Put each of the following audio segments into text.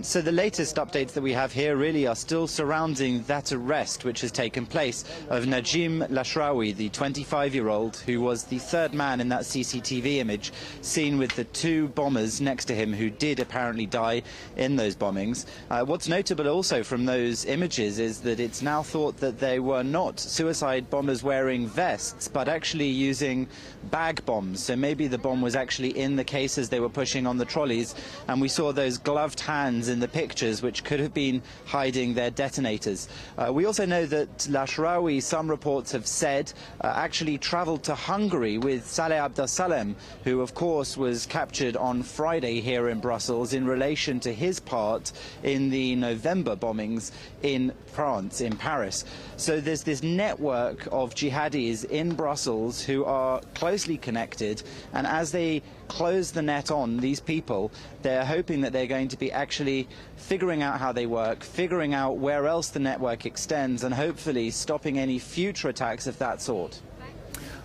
So the latest updates that we have here really are still surrounding that arrest which has taken place of Najim Lashrawi, the 25-year-old who was the third man in that CCTV image seen with the two bombers next to him who did apparently die in those bombings. What's notable also from those images is that it's now thought that they were not suicide bombers wearing vests but actually using bag bombs. So maybe the bomb was actually in the cases they were pushing on the trolleys, and we saw those gloved hands in the pictures which could have been hiding their detonators. We also know that Lashrawi, some reports have said, actually travelled to Hungary with Saleh Abdessalem, who of course was captured on Friday here in Brussels in relation to his part in the November bombings in France, in Paris. So there's this network of jihadis in Brussels who are closely connected, and as they close the net on these people, they're hoping that they're going to be actually figuring out how they work, figuring out where else the network extends, and hopefully stopping any future attacks of that sort.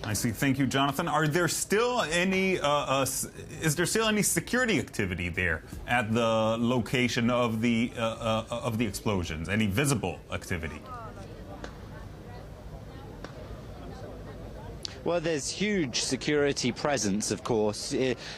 I see. Thank you, Jonathan. Are there still any? Is there still any security activity there at the location of the explosions? Any visible activity? Well, there's huge security presence, of course,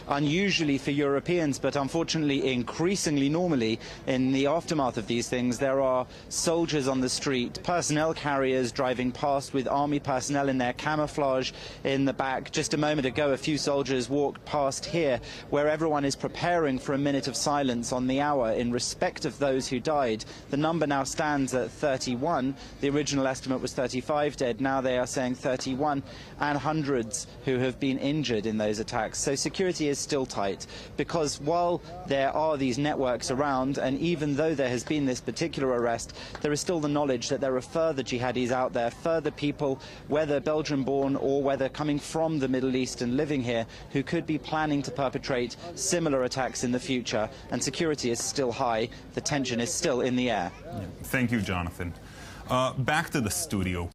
unusually for Europeans, but unfortunately increasingly normally in the aftermath of these things. There are soldiers on the street, personnel carriers driving past with army personnel in their camouflage in the back. Just a moment ago, a few soldiers walked past here where everyone is preparing for a minute of silence on the hour in respect of those who died. The number now stands at 31. The original estimate was 35 dead. Now they are saying 31. And hundreds who have been injured in those attacks. So security is still tight, because while there are these networks around, and even though there has been this particular arrest, there is still the knowledge that there are further jihadis out there, further people, whether Belgian-born or whether coming from the Middle East and living here, who could be planning to perpetrate similar attacks in the future. And security is still high. The tension is still in the air. Thank you, Jonathan. Back to the studio.